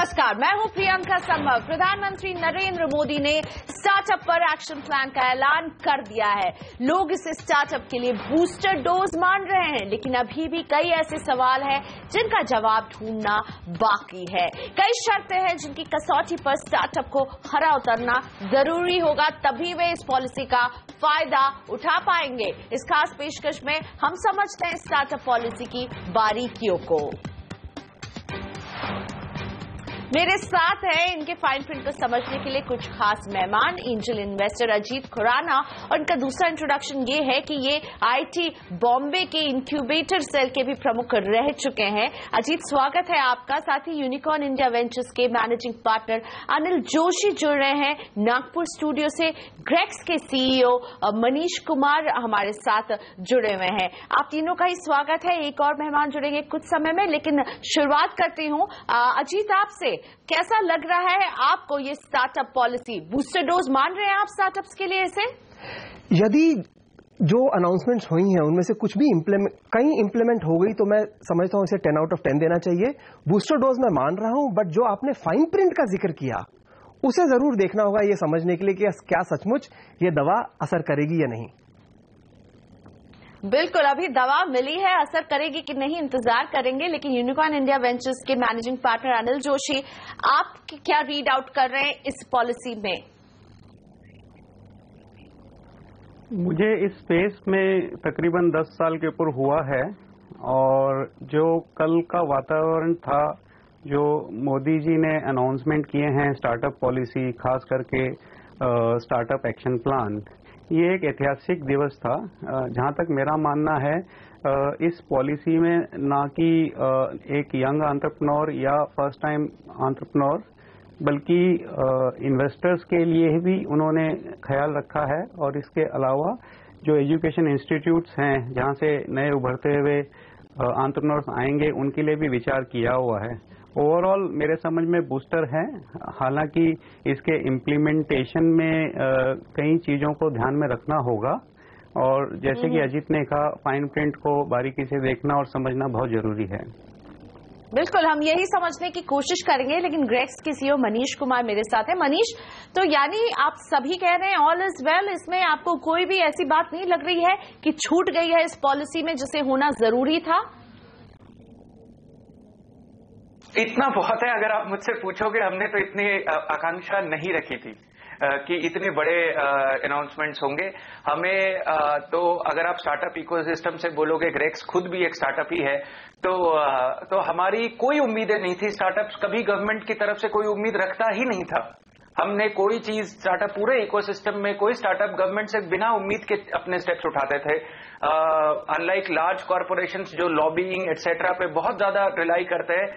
नमस्कार, मैं हूं प्रियंका संभव। प्रधानमंत्री नरेंद्र मोदी ने स्टार्टअप पर एक्शन प्लान का ऐलान कर दिया है। लोग इस स्टार्टअप के लिए बूस्टर डोज मान रहे हैं, लेकिन अभी भी कई ऐसे सवाल हैं जिनका जवाब ढूंढना बाकी है। कई शर्तें हैं जिनकी कसौटी पर स्टार्टअप को खरा उतरना जरूरी होगा, तभी वे इस पॉलिसी का फायदा उठा पाएंगे। इस खास पेशकश में हम समझते हैं स्टार्टअप पॉलिसी की बारीकियों को। मेरे साथ हैं इनके फाइन प्रिंट को समझने के लिए कुछ खास मेहमान। एंजल इन्वेस्टर अजीत खुराना, और इनका दूसरा इंट्रोडक्शन ये है कि ये आईटी बॉम्बे के इंक्यूबेटर सेल के भी प्रमुख रह चुके हैं। अजीत, स्वागत है आपका। साथ ही यूनिकॉर्न इंडिया वेंचर्स के मैनेजिंग पार्टनर अनिल जोशी जुड़ रहे हैं नागपुर स्टूडियो से। ग्रेक्स के सीईओ मनीष कुमार हमारे साथ जुड़े हुए हैं। आप तीनों का ही स्वागत है। एक और मेहमान जुड़ेंगे कुछ समय में, लेकिन शुरुआत करती हूं अजीत आपसे। कैसा लग रहा है आपको ये स्टार्टअप पॉलिसी? बूस्टर डोज मान रहे हैं आप स्टार्टअप्स के लिए इसे? यदि जो अनाउंसमेंट्स हुई हैं उनमें से कुछ भी कहीं इंप्लीमेंट हो गई तो मैं समझता हूं इसे 10 आउट ऑफ 10 देना चाहिए। बूस्टर डोज मैं मान रहा हूं, बट जो आपने फाइन प्रिंट का जिक्र किया उसे जरूर देखना होगा ये समझने के लिए कि क्या सचमुच ये दवा असर करेगी या नहीं। बिल्कुल, अभी दवा मिली है, असर करेगी कि नहीं इंतजार करेंगे। लेकिन यूनिकॉर्न इंडिया वेंचर्स के मैनेजिंग पार्टनर अनिल जोशी, आप क्या रीड आउट कर रहे हैं इस पॉलिसी में? मुझे इस स्पेस में तकरीबन 10 साल के ऊपर हुआ है, और जो कल का वातावरण था, जो मोदी जी ने अनाउंसमेंट किए हैं स्टार्टअप पॉलिसी, खास करके स्टार्टअप एक्शन प्लान, ये एक ऐतिहासिक दिवस था। जहां तक मेरा मानना है, इस पॉलिसी में ना कि एक यंग एंटरप्रेन्योर या फर्स्ट टाइम एंटरप्रेन्योर, बल्कि इन्वेस्टर्स के लिए भी उन्होंने ख्याल रखा है। और इसके अलावा जो एजुकेशन इंस्टीट्यूट्स हैं जहां से नए उभरते हुए एंटरप्रेन्योर्स आएंगे, उनके लिए भी विचार किया हुआ है। ओवरऑल मेरे समझ में बूस्टर है। हालांकि इसके इम्प्लीमेंटेशन में कई चीजों को ध्यान में रखना होगा, और जैसे कि अजीत ने कहा, फाइन प्रिंट को बारीकी से देखना और समझना बहुत जरूरी है। बिल्कुल, हम यही समझने की कोशिश करेंगे। लेकिन ग्रेक्स के सीईओ मनीष कुमार मेरे साथ है। मनीष, तो यानी आप सभी कह रहे हैं ऑल इज वेल, इसमें आपको कोई भी ऐसी बात नहीं लग रही है कि छूट गई है इस पॉलिसी में जिसे होना जरूरी था? इतना बहुत है। अगर आप मुझसे पूछोगे, हमने तो इतनी आकांक्षा नहीं रखी थी कि इतने बड़े अनाउंसमेंट्स होंगे। हमें तो अगर आप स्टार्टअप इकोसिस्टम से बोलोगे, ग्रेक्स खुद भी एक स्टार्टअप ही है, तो हमारी कोई उम्मीदें नहीं थी। स्टार्टअप्स कभी गवर्नमेंट की तरफ से कोई उम्मीद रखता ही नहीं था। हमने कोई चीज स्टार्टअप, पूरे इकोसिस्टम में कोई स्टार्टअप गवर्नमेंट से बिना उम्मीद के अपने स्टेप्स उठाते थे। अनलाइक लार्ज कॉर्पोरेशंस जो लॉबिंग एटसेट्रा पे बहुत ज्यादा रिलाई करते हैं,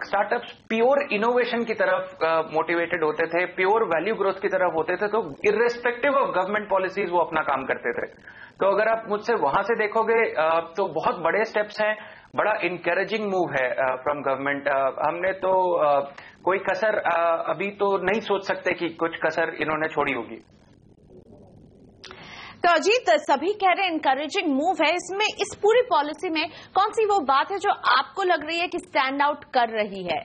स्टार्टअप्स प्योर इनोवेशन की तरफ मोटिवेटेड होते थे, प्योर वैल्यू ग्रोथ की तरफ होते थे। तो इर्रेस्पेक्टिव ऑफ गवर्नमेंट पॉलिसीज वो अपना काम करते थे। तो अगर आप मुझसे वहां से देखोगे तो बहुत बड़े स्टेप्स हैं, बड़ा इनकरेजिंग मूव है फ्रॉम गवर्नमेंट। हमने तो कोई कसर अभी तो नहीं सोच सकते कि कुछ कसर इन्होंने छोड़ी होगी। तो अजीत, सभी कह रहे हैं इनकरेजिंग मूव है। इसमें इस पूरी पॉलिसी में कौन सी वो बात है जो आपको लग रही है कि स्टैंड आउट कर रही है?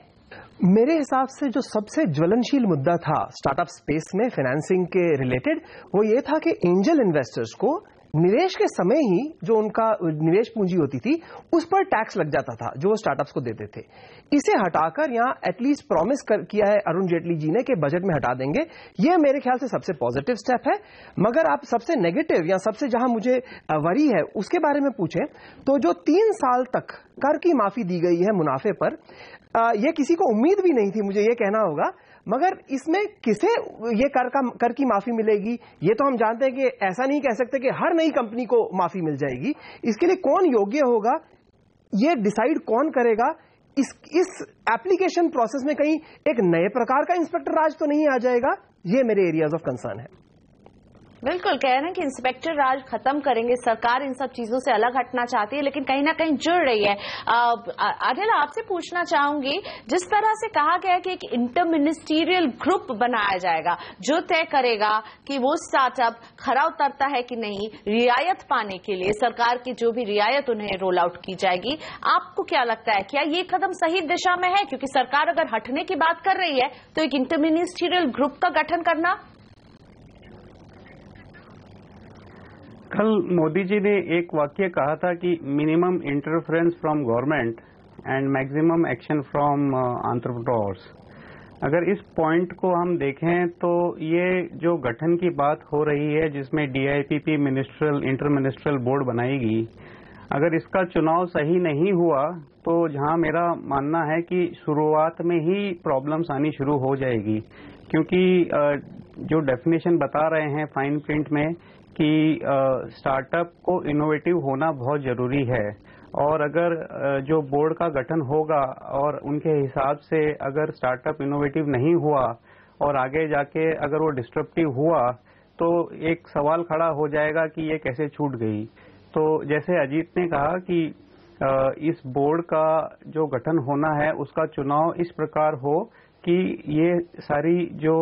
मेरे हिसाब से जो सबसे ज्वलनशील मुद्दा था स्टार्टअप स्पेस में फाइनेंसिंग के रिलेटेड, वो ये था कि एंजल इन्वेस्टर्स को निवेश के समय ही जो उनका निवेश पूंजी होती थी उस पर टैक्स लग जाता था जो वो स्टार्टअप्स को देते थे। इसे हटाकर यहाँ एटलीस्ट प्रॉमिस किया है अरुण जेटली जी ने कि बजट में हटा देंगे। ये मेरे ख्याल से सबसे पॉजिटिव स्टेप है। मगर आप सबसे नेगेटिव या सबसे जहां मुझे वरी है उसके बारे में पूछें तो जो 3 साल तक कर की माफी दी गई है मुनाफे पर, यह किसी को उम्मीद भी नहीं थी, मुझे ये कहना होगा। मगर इसमें किसे ये कर की माफी मिलेगी, ये तो हम जानते हैं कि ऐसा नहीं कह सकते कि हर नई कंपनी को माफी मिल जाएगी। इसके लिए कौन योग्य होगा, ये डिसाइड कौन करेगा? इस एप्लीकेशन प्रोसेस में कहीं एक नए प्रकार का इंस्पेक्टर राज तो नहीं आ जाएगा? ये मेरे एरियाज ऑफ कंसर्न है। बिल्कुल कह रहे हैं कि इंस्पेक्टर राज खत्म करेंगे, सरकार इन सब चीजों से अलग हटना चाहती है लेकिन कहीं ना कहीं जुड़ रही है। अनिल, आपसे पूछना चाहूंगी, जिस तरह से कहा गया कि एक इंटर मिनिस्टीरियल ग्रुप बनाया जाएगा जो तय करेगा कि वो स्टार्टअप खरा उतरता है कि नहीं, रियायत पाने के लिए सरकार की जो भी रियायत उन्हें रोल आउट की जाएगी, आपको क्या लगता है, क्या ये कदम सही दिशा में है? क्योंकि सरकार अगर हटने की बात कर रही है तो एक इंटर मिनिस्टीरियल ग्रुप का गठन करना। कल मोदी जी ने एक वाक्य कहा था कि minimum interference from government and maximum action from entrepreneurs. अगर इस पॉइंट को हम देखें तो ये जो गठन की बात हो रही है जिसमें DIPP इंटर मिनिस्ट्रियल बोर्ड बनाएगी, अगर इसका चुनाव सही नहीं हुआ तो जहां मेरा मानना है कि शुरुआत में ही प्रॉब्लम्स आनी शुरू हो जाएगी, क्योंकि जो डेफिनेशन बता रहे हैं फाइन प्रिंट में कि स्टार्टअप को इनोवेटिव होना बहुत जरूरी है, और अगर जो बोर्ड का गठन होगा और उनके हिसाब से अगर स्टार्टअप इनोवेटिव नहीं हुआ और आगे जाके अगर वो डिस्ट्रप्टिव हुआ तो एक सवाल खड़ा हो जाएगा कि ये कैसे छूट गई। तो जैसे अजीत ने कहा कि इस बोर्ड का जो गठन होना है उसका चुनाव इस प्रकार हो कि ये सारी जो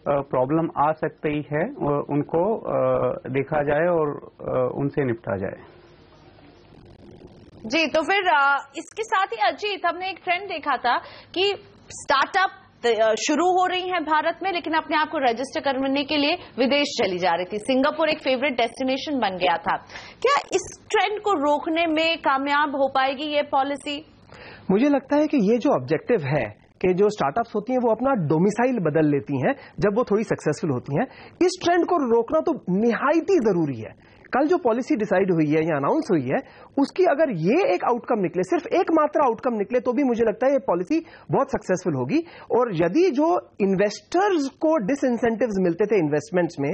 प्रॉब्लम आ सकती है उनको देखा जाए और उनसे निपटा जाए। जी, तो फिर इसके साथ ही अजीत, हमने एक ट्रेंड देखा था कि स्टार्टअप शुरू हो रही हैं भारत में लेकिन अपने आप को रजिस्टर करने के लिए विदेश चली जा रही थी। सिंगापुर एक फेवरेट डेस्टिनेशन बन गया था। क्या इस ट्रेंड को रोकने में कामयाब हो पाएगी ये पॉलिसी? मुझे लगता है कि ये जो ऑब्जेक्टिव है कि जो स्टार्टअप्स होती हैं वो अपना डोमिसाइल बदल लेती हैं जब वो थोड़ी सक्सेसफुल होती हैं, इस ट्रेंड को रोकना तो निहायत ही जरूरी है। कल जो पॉलिसी डिसाइड हुई है या अनाउंस हुई है उसकी अगर ये एक आउटकम निकले, सिर्फ एक मात्र आउटकम निकले, तो भी मुझे लगता है ये पॉलिसी बहुत सक्सेसफुल होगी। और यदि जो इन्वेस्टर्स को डिसइंसेंटिव्स मिलते थे इन्वेस्टमेंट्स में,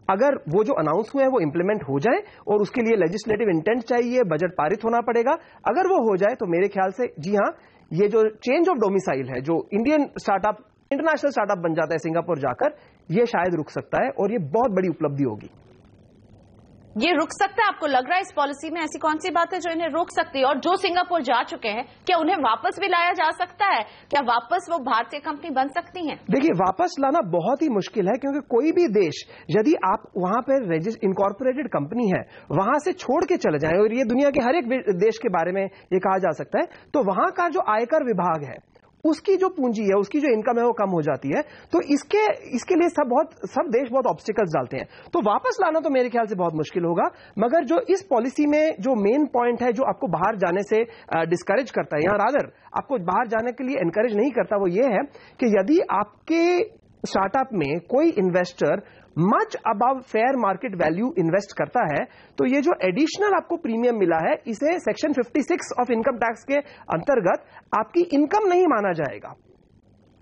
अगर वो जो अनाउंस हुए हैं वो इंप्लीमेंट हो जाए और उसके लिए लेजिस्लेटिव इंटेंट चाहिए, बजट पारित होना पड़ेगा, अगर वो हो जाए तो मेरे ख्याल से जी हां, ये जो चेंज ऑफ डोमिसाइल है, जो इंडियन स्टार्टअप इंटरनेशनल स्टार्टअप बन जाता है सिंगापुर जाकर, ये शायद रुक सकता है और ये बहुत बड़ी उपलब्धि होगी। ये रुक सकता है? आपको लग रहा है इस पॉलिसी में ऐसी कौन सी बात है जो इन्हें रोक सकती है? और जो सिंगापुर जा चुके हैं क्या उन्हें वापस भी लाया जा सकता है? क्या वापस वो भारतीय कंपनी बन सकती हैं? देखिए, वापस लाना बहुत ही मुश्किल है, क्योंकि कोई भी देश यदि आप वहां पर इनकॉर्पोरेटेड कंपनी है वहां से छोड़ के चले जाएं, और ये दुनिया के हर एक देश के बारे में ये कहा जा सकता है, तो वहां का जो आयकर विभाग है उसकी जो पूंजी है, उसकी जो इनकम है वो कम हो जाती है। तो इसके लिए सब देश बहुत ऑब्स्टिकल्स डालते हैं। तो वापस लाना तो मेरे ख्याल से बहुत मुश्किल होगा। मगर जो इस पॉलिसी में जो मेन पॉइंट है जो आपको बाहर जाने से डिस्करेज करता है या रादर आपको बाहर जाने के लिए एनकरेज नहीं करता, वो ये है कि यदि आपके स्टार्टअप में कोई investor much above fair market value invest करता है तो ये जो एडिशनल आपको प्रीमियम मिला है इसे सेक्शन 56 ऑफ इनकम टैक्स के अंतर्गत आपकी इनकम नहीं माना जाएगा।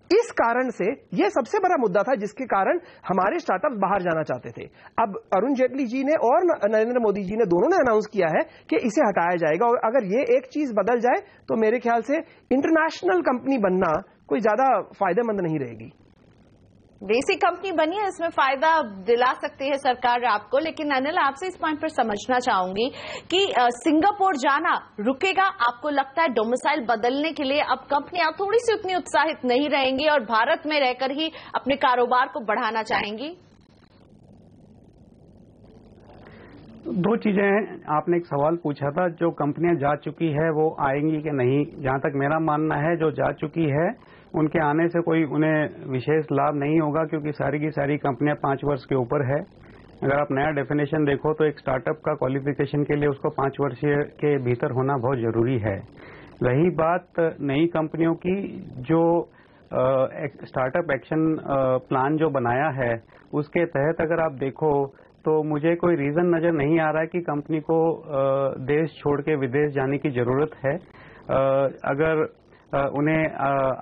इस कारण से यह सबसे बड़ा मुद्दा था जिसके कारण हमारे स्टार्टअप्स बाहर जाना चाहते थे। अब अरुण जेटली जी ने और नरेंद्र मोदी जी ने दोनों ने अनाउंस किया है कि इसे हटाया जाएगा, और अगर ये एक चीज बदल जाए तो मेरे ख्याल से इंटरनेशनल कंपनी बनना कोई ज्यादा फायदेमंद नहीं रहेगी। देसी कंपनी बनी है, इसमें फायदा दिला सकती है सरकार आपको। लेकिन अनिल, आपसे इस पॉइंट पर समझना चाहूंगी कि सिंगापुर जाना रुकेगा? आपको लगता है डोमिसाइल बदलने के लिए अब कंपनियां थोड़ी सी उतनी उत्साहित नहीं रहेंगी और भारत में रहकर ही अपने कारोबार को बढ़ाना चाहेंगी? दो चीजें हैं। आपने एक सवाल पूछा था, जो कंपनियां जा चुकी है वो आएंगी कि नहीं। जहां तक मेरा मानना है जो जा चुकी है उनके आने से कोई उन्हें विशेष लाभ नहीं होगा, क्योंकि सारी की सारी कंपनियां 5 वर्ष के ऊपर है। अगर आप नया डेफिनेशन देखो तो एक स्टार्टअप का क्वालिफिकेशन के लिए उसको 5 वर्ष के भीतर होना बहुत जरूरी है। रही बात नई कंपनियों की, जो स्टार्टअप एक्शन प्लान जो बनाया है उसके तहत अगर आप देखो तो मुझे कोई रीजन नजर नहीं आ रहा है कि कंपनी को देश छोड़ के विदेश जाने की जरूरत है। अगर उन्हें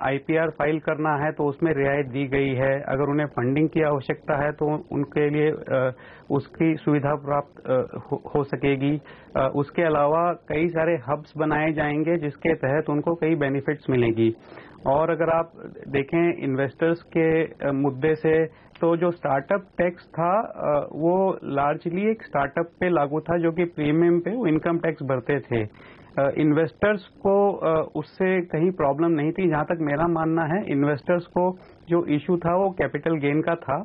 आईपीआर फाइल करना है तो उसमें रियायत दी गई है। अगर उन्हें फंडिंग की आवश्यकता है तो उनके लिए उसकी सुविधा प्राप्त हो सकेगी। उसके अलावा कई सारे हब्स बनाए जाएंगे जिसके तहत उनको कई बेनिफिट्स मिलेंगी। और अगर आप देखें इन्वेस्टर्स के मुद्दे से तो जो स्टार्टअप टैक्स था वो लार्जली एक स्टार्टअप पे लागू था जो कि प्रीमियम पे वो इनकम टैक्स भरते थे। इन्वेस्टर्स को उससे कहीं प्रॉब्लम नहीं थी। जहां तक मेरा मानना है, इन्वेस्टर्स को जो इशू था वो कैपिटल गेन का था।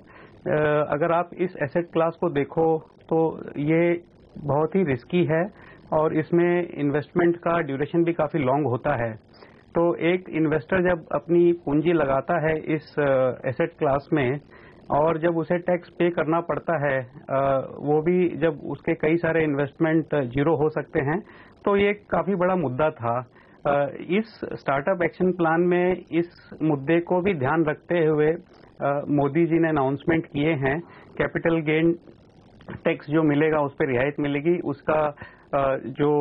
अगर आप इस एसेट क्लास को देखो तो ये बहुत ही रिस्की है और इसमें इन्वेस्टमेंट का ड्यूरेशन भी काफी लॉन्ग होता है। तो एक इन्वेस्टर जब अपनी पूंजी लगाता है इस एसेट क्लास में और जब उसे टैक्स पे करना पड़ता है, वो भी जब उसके कई सारे इन्वेस्टमेंट जीरो हो सकते हैं, तो ये काफी बड़ा मुद्दा था। इस स्टार्टअप एक्शन प्लान में इस मुद्दे को भी ध्यान रखते हुए मोदी जी ने अनाउंसमेंट किए हैं। कैपिटल गेन टैक्स जो मिलेगा उस पर रियायत मिलेगी, उसका जो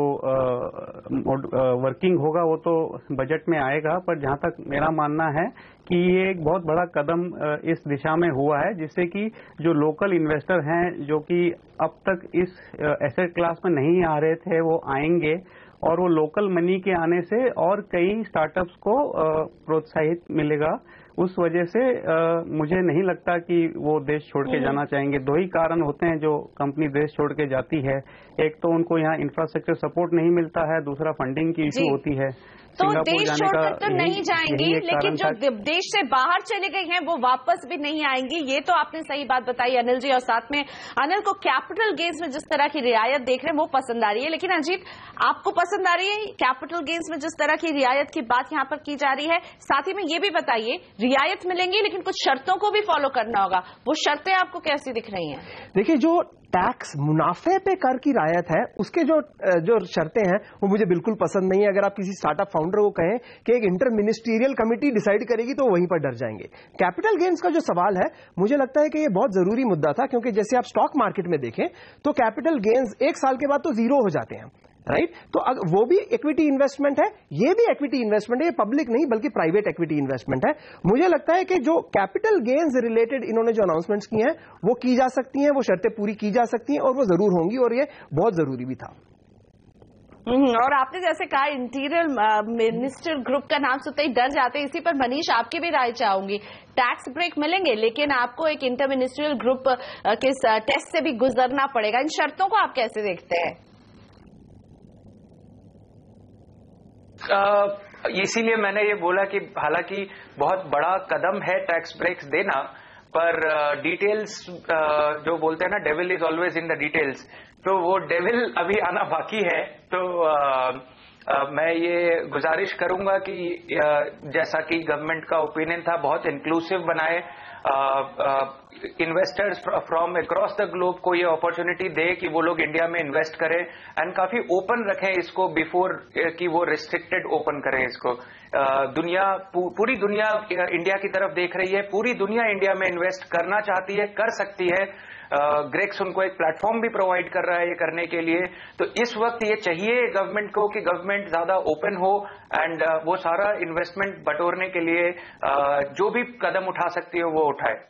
वर्किंग होगा वो तो बजट में आएगा। पर जहां तक मेरा मानना है कि ये एक बहुत बड़ा कदम इस दिशा में हुआ है, जिससे कि जो लोकल इन्वेस्टर हैं जो कि अब तक इस एसेट क्लास में नहीं आ रहे थे वो आएंगे और वो लोकल मनी के आने से और कई स्टार्टअप्स को प्रोत्साहित मिलेगा। उस वजह से मुझे नहीं लगता कि वो देश छोड़ के जाना चाहेंगे। दो ही कारण होते हैं जो कंपनी देश छोड़ के जाती है। एक तो उनको यहाँ इंफ्रास्ट्रक्चर सपोर्ट नहीं मिलता है, दूसरा फंडिंग की इशू होती है। तो देश छोड़कर तो नहीं जाएंगी, लेकिन जो देश से बाहर चले गई हैं वो वापस भी नहीं आएंगी। ये तो आपने सही बात बताई अनिल जी। और साथ में अनिल को कैपिटल गेन्स में जिस तरह की रियायत देख रहे हैं वो पसंद आ रही है, लेकिन अजीत आपको पसंद आ रही है कैपिटल गेन्स में जिस तरह की रियायत की बात यहाँ पर की जा रही है? साथ ही में ये भी बताइए, रियायत मिलेंगी लेकिन कुछ शर्तों को भी फॉलो करना होगा, वो शर्तें आपको कैसी दिख रही हैं? देखिए, जो टैक्स मुनाफे पे कर की रायत है उसके जो शर्तें हैं वो मुझे बिल्कुल पसंद नहीं है। अगर आप किसी स्टार्टअप फाउंडर को कहें कि एक इंटर मिनिस्ट्रियल कमेटी डिसाइड करेगी तो वहीं पर डर जाएंगे। कैपिटल गेन्स का जो सवाल है, मुझे लगता है कि ये बहुत जरूरी मुद्दा था, क्योंकि जैसे आप स्टॉक मार्केट में देखें तो कैपिटल गेन्स एक साल के बाद तो जीरो हो जाते हैं, राइट? तो वो भी इक्विटी इन्वेस्टमेंट है, ये भी इक्विटी इन्वेस्टमेंट है, ये पब्लिक नहीं बल्कि प्राइवेट इक्विटी इन्वेस्टमेंट है। मुझे लगता है कि जो कैपिटल गेन्स रिलेटेड इन्होंने जो अनाउंसमेंट्स की हैं वो की जा सकती हैं, वो शर्तें पूरी की जा सकती हैं और वो जरूर होंगी, और ये बहुत जरूरी भी था। और आपने जैसे कहा इंटीरियर मिनिस्टर ग्रुप का नाम सुनते ही डर जाते हैं। इसी पर मनीष आपकी भी राय चाहूंगी। टैक्स ब्रेक मिलेंगे लेकिन आपको एक इंटर मिनिस्ट्रियल ग्रुप के टेस्ट से भी गुजरना पड़ेगा। इन शर्तों को आप कैसे देखते हैं? इसीलिए मैंने ये बोला कि हालांकि बहुत बड़ा कदम है टैक्स ब्रेक्स देना, पर डिटेल्स जो बोलते हैं ना, devil is always in the details, तो वो डेविल अभी आना बाकी है। तो मैं ये गुजारिश करूंगा कि जैसा कि गवर्नमेंट का ओपिनियन था, बहुत इंक्लूसिव बनाए, investors from across the globe को ये अपॉर्चुनिटी दे कि वो लोग इंडिया में इन्वेस्ट करें, एंड काफी ओपन रखें इसको बिफोर कि वो रिस्ट्रिक्टेड ओपन करें इसको। पूरी दुनिया इंडिया की तरफ देख रही है, पूरी दुनिया इंडिया में इन्वेस्ट करना चाहती है, कर सकती है। ग्रेक्स उनको एक प्लेटफॉर्म भी प्रोवाइड कर रहा है ये करने के लिए। तो इस वक्त ये चाहिए गवर्नमेंट को कि गवर्नमेंट ज्यादा ओपन हो एंड वो सारा इन्वेस्टमेंट बटोरने के लिए जो भी कदम उठा सकती है वो उठाए।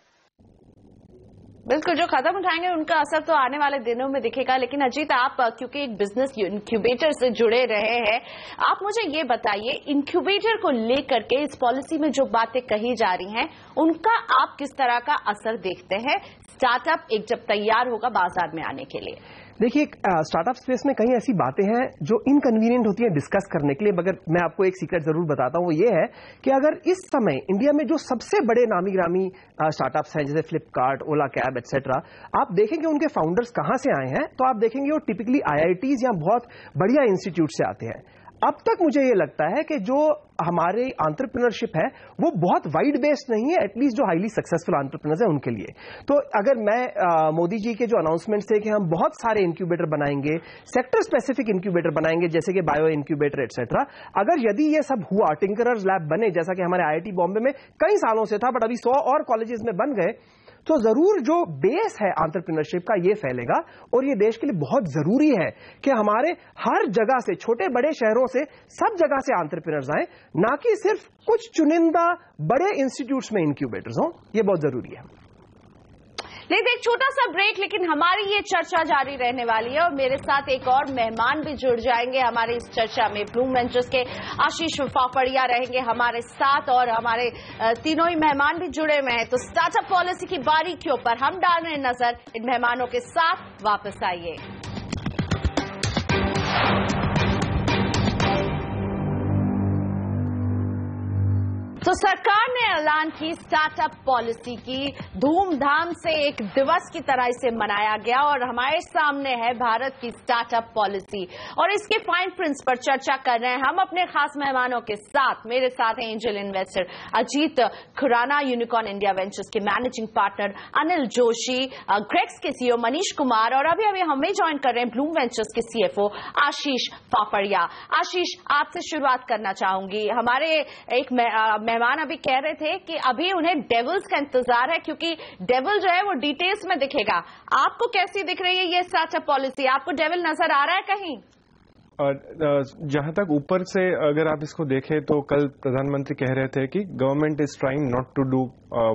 बिल्कुल, जो कदम उठाएंगे उनका असर तो आने वाले दिनों में दिखेगा। लेकिन अजीत, आप क्योंकि एक बिजनेस इंक्यूबेटर से जुड़े रहे हैं, आप मुझे ये बताइए, इंक्यूबेटर को लेकर के इस पॉलिसी में जो बातें कही जा रही हैं उनका आप किस तरह का असर देखते हैं स्टार्टअप एक जब तैयार होगा बाजार में आने के लिए? देखिए, स्टार्टअप स्पेस में कई ऐसी बातें हैं जो इनकन्वीनियंट होती हैं डिस्कस करने के लिए, मगर मैं आपको एक सीक्रेट जरूर बताता हूं। वो ये है कि अगर इस समय इंडिया में जो सबसे बड़े नामी ग्रामी स्टार्टअप्स हैं जैसे फ्लिपकार्ट, ओला कैब एक्सेट्रा, आप देखेंगे उनके फाउंडर्स कहां से आए हैं, तो आप देखेंगे वो टिपिकली IITs या बहुत बढ़िया इंस्टीट्यूट से आते हैं। अब तक मुझे ये लगता है कि जो हमारे एंटरप्रेन्योरशिप है वो बहुत वाइड बेस्ड नहीं है, एटलीस्ट जो हाईली सक्सेसफुल एंटरप्रेन्योर्स हैं उनके लिए। तो अगर मैं मोदी जी के जो अनाउंसमेंट्स थे कि हम बहुत सारे इंक्यूबेटर बनाएंगे, सेक्टर स्पेसिफिक इंक्यूबेटर बनाएंगे जैसे कि बायो इंक्यूबेटर एक्सेट्रा, अगर यदि ये सब हुआ, टिंकरर्स लैब बने जैसा कि हमारे IIT बॉम्बे में कई सालों से था, बट अभी 100 और कॉलेजेस में बन गए, तो जरूर जो बेस है एंटरप्रेन्योरशिप का ये फैलेगा। और ये देश के लिए बहुत जरूरी है कि हमारे हर जगह से, छोटे बड़े शहरों से, सब जगह से एंटरप्रेन्योर्स आए, ना कि सिर्फ कुछ चुनिंदा बड़े इंस्टीट्यूट्स में इंक्यूबेटर्स हों। ये बहुत जरूरी है। लेकिन एक छोटा सा ब्रेक, लेकिन हमारी ये चर्चा जारी रहने वाली है और मेरे साथ एक और मेहमान भी जुड़ जाएंगे हमारे इस चर्चा में। ब्लूम वेंचर्स के आशीष फाफड़िया रहेंगे हमारे साथ और हमारे तीनों ही मेहमान भी जुड़े हुए हैं। तो स्टार्टअप पॉलिसी की बारीकियों पर हम डाल रहे हैं नजर, इन मेहमानों के साथ वापस आइए। तो सरकार ने ऐलान की स्टार्टअप पॉलिसी की, धूमधाम से एक दिवस की तरह इसे मनाया गया और हमारे सामने है भारत की स्टार्टअप पॉलिसी और इसके फाइन प्रिंट्स पर चर्चा कर रहे हैं हम अपने खास मेहमानों के साथ। मेरे साथ हैं angel investor Ajit Khurana, Unicorn India Ventures के मैनेजिंग पार्टनर अनिल जोशी, ग्रेक्स के सीईओ मनीष कुमार और अभी हमें ज्वाइन कर रहे हैं ब्लूम वेंचर्स के सीएफओ आशीष फाफड़िया। आशीष, आपसे शुरुआत करना चाहूंगी। हमारे एक मेहमान अभी कह रहे थे कि अभी उन्हें डेविल्स का इंतजार है क्योंकि डेविल जो है वो डिटेल्स में दिखेगा। आपको कैसी दिख रही है ये स्टार्टअप पॉलिसी? आपको डेविल नजर आ रहा है कहीं? जहां तक ऊपर से अगर आप इसको देखें तो कल प्रधानमंत्री कह रहे थे कि government is trying not to do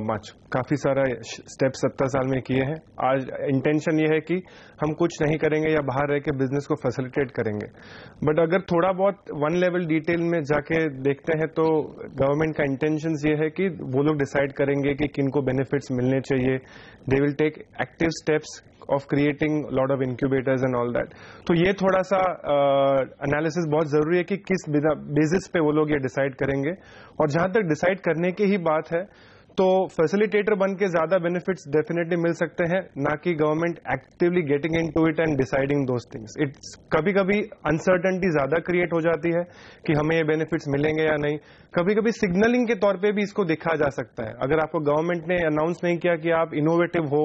much, काफी सारा स्टेप 70 साल में किए हैं। आज इंटेंशन ये है कि हम कुछ नहीं करेंगे या बाहर रह के बिजनेस को फैसिलिटेट करेंगे। बट अगर थोड़ा बहुत वन लेवल डिटेल में जाके देखते हैं तो गवर्नमेंट का इंटेंशन ये है कि वो लोग डिसाइड करेंगे कि किनको बेनिफिट्स मिलने चाहिए। They will take active steps of creating lot of incubators and all that। तो ये थोड़ा सा एनालिसिस बहुत जरूरी है कि किस बेसिस पे वो लोग ये डिसाइड करेंगे। और जहां तक डिसाइड करने की ही बात है तो फैसिलिटेटर बन के ज्यादा बेनिफिट्स डेफिनेटली मिल सकते हैं, ना कि government actively getting into it and deciding those things. It's कभी कभी अनसर्टेनिटी ज्यादा क्रिएट हो जाती है कि हमें ये बेनिफिट्स मिलेंगे या नहीं। कभी कभी सिग्नलिंग के तौर पे भी इसको देखा जा सकता है। अगर आपको गवर्नमेंट ने अनाउंस नहीं किया कि आप इनोवेटिव हो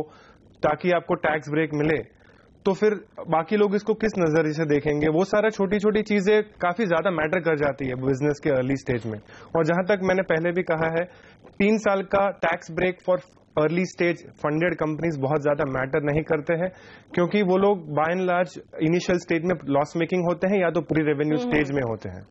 ताकि आपको टैक्स ब्रेक मिले, तो फिर बाकी लोग इसको किस नजरिए से देखेंगे? वो सारा छोटी छोटी चीजें काफी ज्यादा मैटर कर जाती है बिजनेस के अर्ली स्टेज में। और जहां तक मैंने पहले भी कहा है, 3 साल का tax break for early stage funded companies बहुत ज्यादा मैटर नहीं करते हैं, क्योंकि वो लोग by and large initial stage में लॉस मेकिंग होते हैं या तो प्री रेवेन्यू स्टेज में होते हैं।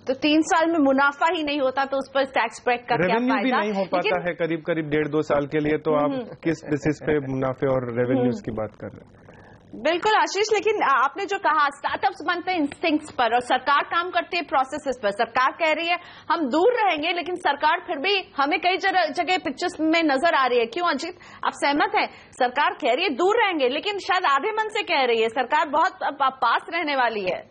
तो 3 साल में मुनाफा ही नहीं होता तो उस पर टैक्स ब्रेक का क्या फायदा? भी नहीं हो पाता है करीब 1.5-2 साल के लिए। तो आप किस बेसिस पे मुनाफे और रेवेन्यूज की बात कर रहे हैं? बिल्कुल आशीष, लेकिन आपने जो कहा स्टार्टअप्स बनते हैं इंस्टिंक्ट्स पर और सरकार काम करती है प्रोसेसेस पर। सरकार कह रही है हम दूर रहेंगे, लेकिन सरकार फिर भी हमें कई जगह पिक्चर्स में नजर आ रही है। क्यों अजीत, आप सहमत हैं? सरकार कह रही है दूर रहेंगे, लेकिन शायद आधे मन से कह रही है। सरकार बहुत पास रहने वाली है।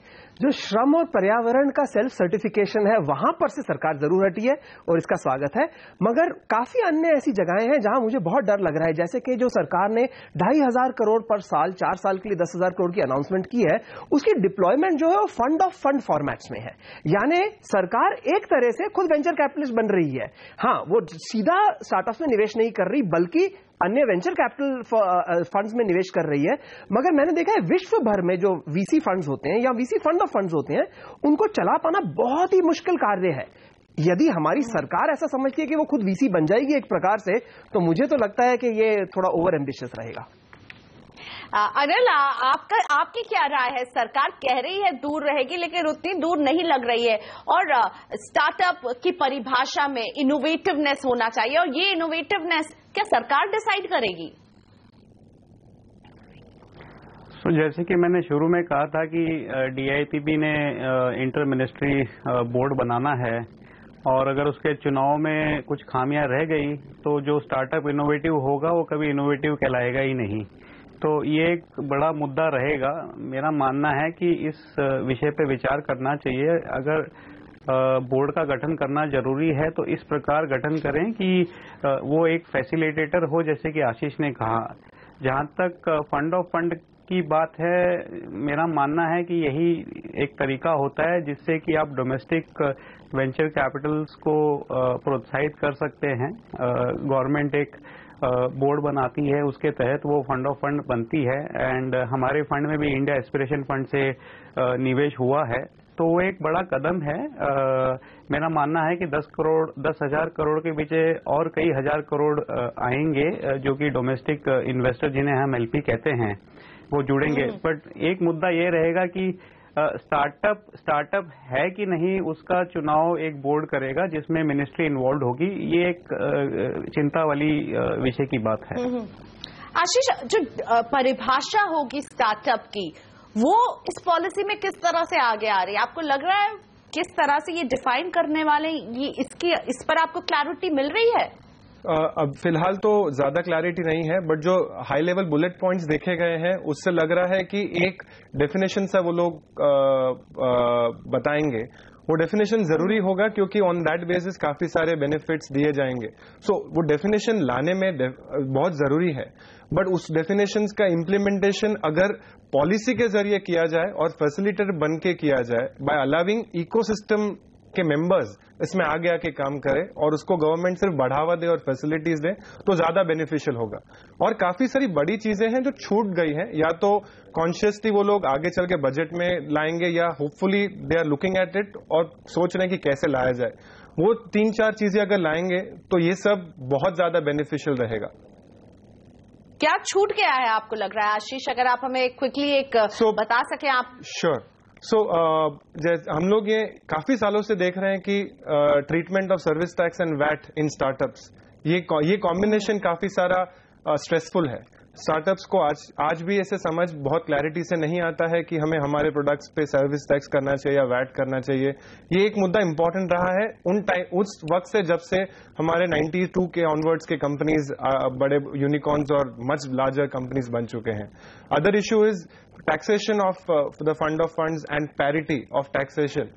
जो श्रम और पर्यावरण का सेल्फ सर्टिफिकेशन है वहां पर से सरकार जरूर हटी है और इसका स्वागत है, मगर काफी अन्य ऐसी जगहें हैं जहां मुझे बहुत डर लग रहा है। जैसे कि जो सरकार ने 2,500 करोड़ पर साल 4 साल के लिए 10,000 करोड़ की अनाउंसमेंट की है, उसकी डिप्लॉयमेंट जो है वो फंड ऑफ फंड फॉर्मेट्स में है। यानी सरकार एक तरह से खुद वेंचर कैपिटलिस्ट बन रही है। हाँ, वो सीधा स्टार्टअप्स में निवेश नहीं कर रही बल्कि अन्य वेंचर कैपिटल फंड्स में निवेश कर रही है। मगर मैंने देखा है विश्व भर में जो वीसी फंड्स होते हैं या वीसी फंड ऑफ फंड्स होते हैं, उनको चला पाना बहुत ही मुश्किल कार्य है। यदि हमारी सरकार ऐसा समझती है कि वो खुद वीसी बन जाएगी एक प्रकार से, तो मुझे तो लगता है कि ये थोड़ा ओवर एम्बिशियस रहेगा। अनिल, आपकी क्या राय है? सरकार कह रही है दूर रहेगी, लेकिन उतनी दूर नहीं लग रही है और स्टार्टअप की परिभाषा में इनोवेटिवनेस होना चाहिए और ये इनोवेटिवनेस क्या सरकार डिसाइड करेगी? जैसे कि मैंने शुरू में कहा था कि DIPB ने इंटर मिनिस्ट्री बोर्ड बनाना है और अगर उसके चुनाव में कुछ खामियां रह गई तो जो स्टार्टअप इनोवेटिव होगा वो कभी इनोवेटिव कहलाएगा ही नहीं। तो ये एक बड़ा मुद्दा रहेगा। मेरा मानना है कि इस विषय पे विचार करना चाहिए। अगर बोर्ड का गठन करना जरूरी है तो इस प्रकार गठन करें कि वो एक फैसिलिटेटर हो, जैसे कि आशीष ने कहा। जहां तक फंड ऑफ फंड की बात है, मेरा मानना है कि यही एक तरीका होता है जिससे कि आप डोमेस्टिक वेंचर कैपिटल्स को प्रोत्साहित कर सकते हैं। गवर्नमेंट एक बोर्ड बनाती है, उसके तहत वो फंड ऑफ फंड बनती है एंड हमारे फंड में भी इंडिया एस्पिरेशन फंड से निवेश हुआ है। तो वो एक बड़ा कदम है। मेरा मानना है कि 10,000 करोड़ के पीछे और कई हजार करोड़ आएंगे जो कि डोमेस्टिक इन्वेस्टर जिन्हें हम LP कहते हैं वो जुड़ेंगे। बट एक मुद्दा ये रहेगा कि स्टार्टअप है कि नहीं उसका चुनाव एक बोर्ड करेगा जिसमें मिनिस्ट्री इन्वॉल्व होगी। ये एक चिंता वाली विषय की बात है। आशीष, जो परिभाषा होगी स्टार्टअप की वो इस पॉलिसी में किस तरह से आगे आ रही है? आपको लग रहा है किस तरह से ये डिफाइन करने वाले ये इस पर आपको क्लैरिटी मिल रही है? अब फिलहाल तो ज्यादा क्लैरिटी नहीं है, बट जो हाई लेवल बुलेट पॉइंट्स देखे गए हैं उससे लग रहा है कि एक डेफिनेशन सा वो लोग बताएंगे। वो डेफिनेशन जरूरी होगा क्योंकि ऑन दैट बेसिस काफी सारे बेनिफिट्स दिए जाएंगे। सो वो डेफिनेशन लाने में बहुत जरूरी है, बट उस डेफिनेशंस का इम्प्लीमेंटेशन अगर पॉलिसी के जरिए किया जाए और फैसिलिटेटर बन के किया जाए बाय अलाउइंग इकोसिस्टम के मेंबर्स इसमें आगे आके काम करे और उसको गवर्नमेंट सिर्फ बढ़ावा दे और फैसिलिटीज दे तो ज्यादा बेनिफिशियल होगा। और काफी सारी बड़ी चीजें हैं जो छूट गई हैं, या तो कॉन्शियसली वो लोग आगे चल के बजट में लाएंगे या hopefully they are looking at it और सोच रहे हैं कि कैसे लाया जाए। वो 3-4 चीजें अगर लाएंगे तो ये सब बहुत ज्यादा बेनिफिशियल रहेगा। क्या छूट गया है आपको लग रहा है आशीष? अगर आप हमें क्विकली एक बता सकें आप। श्योर। हम लोग ये काफी सालों से देख रहे हैं कि treatment of service tax and VAT in startups, ये कॉम्बिनेशन काफी सारा स्ट्रेसफुल है। स्टार्टअप्स को आज भी ऐसे समझ बहुत क्लैरिटी से नहीं आता है कि हमें हमारे प्रोडक्ट्स पे सर्विस टैक्स करना चाहिए या वैट करना चाहिए। ये एक मुद्दा इंपॉर्टेंट रहा है उस वक्त से जब से हमारे 92 के ऑनवर्ड्स के कंपनीज बड़े यूनिकॉर्न्स और मच लार्जर कंपनीज बन चुके हैं। Other issue is taxation of the fund of funds and parity of taxation,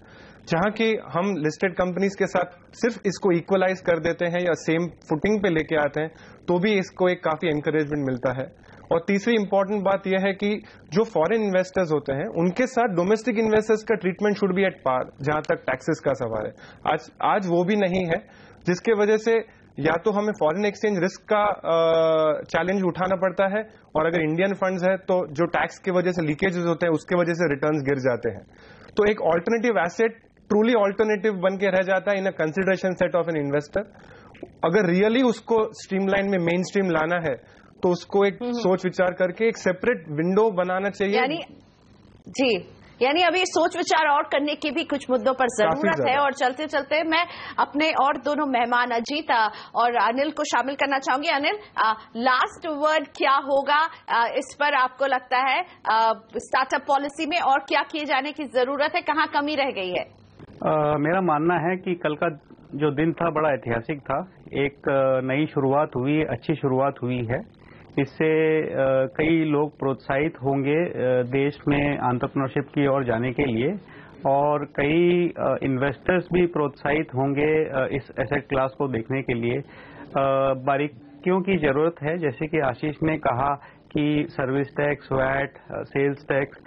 जहां की हम लिस्टेड कंपनीज के साथ सिर्फ इसको इक्वलाइज कर देते हैं या सेम फुटिंग पे लेके आते हैं तो भी इसको एक काफी एनकरेजमेंट मिलता है। और तीसरी इंपॉर्टेंट बात यह है कि जो फॉरेन इन्वेस्टर्स होते हैं उनके साथ डोमेस्टिक इन्वेस्टर्स का treatment should be at par, जहां तक टैक्सेस का सवाल है। आज वो भी नहीं है, जिसके वजह से या तो हमें फॉरेन एक्सचेंज रिस्क का चैलेंज उठाना पड़ता है, और अगर इंडियन फंड्स है तो जो टैक्स की वजह से लीकेजेस होते हैं उसके वजह से रिटर्न्स गिर जाते हैं। तो एक ऑल्टरनेटिव एसेट ट्रूली ऑल्टरनेटिव बन के रह जाता है in a consideration set of an investor. अगर रियली उसको स्ट्रीमलाइन में मेन स्ट्रीम लाना है तो उसको एक सोच विचार करके एक सेपरेट विंडो बनाना चाहिए। यानी अभी सोच विचार और करने की भी कुछ मुद्दों पर जरूरत है। और चलते चलते मैं अपने और दोनों मेहमान अजीत और अनिल को शामिल करना चाहूंगी। अनिल, लास्ट वर्ड क्या होगा इस पर आपको लगता है स्टार्टअप पॉलिसी में, और क्या किए जाने की जरूरत है, कहाँ कमी रह गई है? मेरा मानना है कि कल का जो दिन था बड़ा ऐतिहासिक था। एक नई शुरुआत हुई, अच्छी शुरुआत हुई है। इससे कई लोग प्रोत्साहित होंगे देश में एंटरप्रेन्योरशिप की ओर जाने के लिए, और कई इन्वेस्टर्स भी प्रोत्साहित होंगे इस एसेट क्लास को देखने के लिए। बारीकियों की जरूरत है, जैसे कि आशीष ने कहा कि service tax, VAT, sales tax.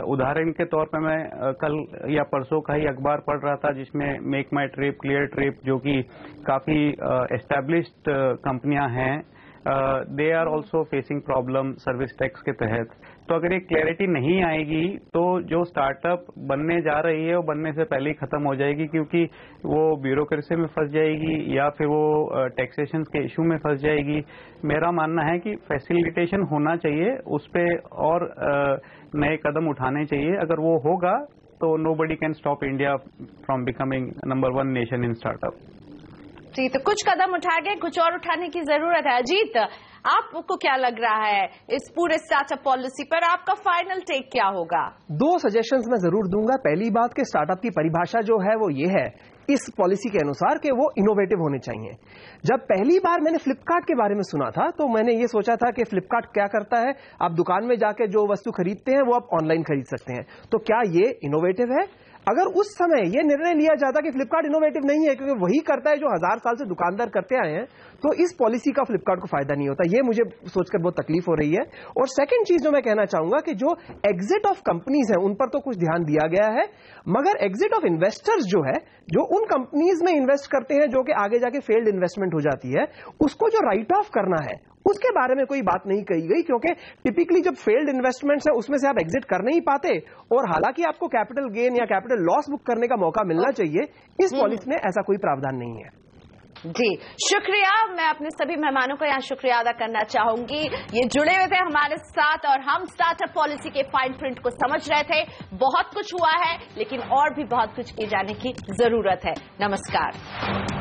उदाहरण के तौर पर मैं कल या परसों का ही अखबार पढ़ रहा था जिसमें MakeMyTrip, Cleartrip, जो कि काफी एस्टैब्लिश्ड कंपनियां हैं, they are also facing problem service tax के तहत। तो अगर ये क्लैरिटी नहीं आएगी तो जो स्टार्टअप बनने जा रही है वो बनने से पहले ही खत्म हो जाएगी, क्योंकि वो ब्यूरोक्रेसी में फंस जाएगी या फिर वो टैक्सेशन के इशू में फंस जाएगी। मेरा मानना है कि फैसिलिटेशन होना चाहिए, उस पर और नए कदम उठाने चाहिए। अगर वो होगा तो nobody can stop India from becoming number 1 nation in startup. जी, तो कुछ कदम उठाए गए, कुछ और उठाने की जरूरत है। अजीत, आपको क्या लग रहा है इस पूरे स्टार्टअप पॉलिसी पर? आपका फाइनल टेक क्या होगा? 2 सजेशंस मैं जरूर दूंगा। पहली बात कि स्टार्टअप की परिभाषा जो है वो ये है इस पॉलिसी के अनुसार कि वो इनोवेटिव होने चाहिए। जब पहली बार मैंने फ्लिपकार्ट के बारे में सुना था तो मैंने ये सोचा था कि फ्लिपकार्ट क्या करता है, आप दुकान में जाके जो वस्तु खरीदते हैं वो आप ऑनलाइन खरीद सकते हैं, तो क्या ये इनोवेटिव है? अगर उस समय ये निर्णय लिया जाता कि फ्लिपकार्ट इनोवेटिव नहीं है क्योंकि वही करता है जो 1000 साल से दुकानदार करते आए हैं, तो इस पॉलिसी का फ्लिपकार्ट को फायदा नहीं होता। ये मुझे सोचकर बहुत तकलीफ हो रही है। और सेकंड चीज जो मैं कहना चाहूंगा कि जो एग्जिट ऑफ कंपनीज है उन पर तो कुछ ध्यान दिया गया है, मगर एग्जिट ऑफ इन्वेस्टर्स जो है, जो उन कंपनीज में इन्वेस्ट करते हैं जो कि आगे जाके फेल्ड इन्वेस्टमेंट हो जाती है, उसको जो राइट ऑफ करना है उसके बारे में कोई बात नहीं कही गई, क्योंकि टिपिकली जब फेल्ड इन्वेस्टमेंट्स है उसमें से आप एग्जिट कर नहीं पाते, और हालांकि आपको कैपिटल गेन या कैपिटल लॉस बुक करने का मौका मिलना चाहिए, इस पॉलिसी में ऐसा कोई प्रावधान नहीं है। जी शुक्रिया। मैं अपने सभी मेहमानों को यहाँ शुक्रिया अदा करना चाहूंगी। ये जुड़े हुए थे हमारे साथ और हम स्टार्टअप पॉलिसी के फाइन प्रिंट को समझ रहे थे। बहुत कुछ हुआ है, लेकिन और भी बहुत कुछ किए जाने की जरूरत है। नमस्कार।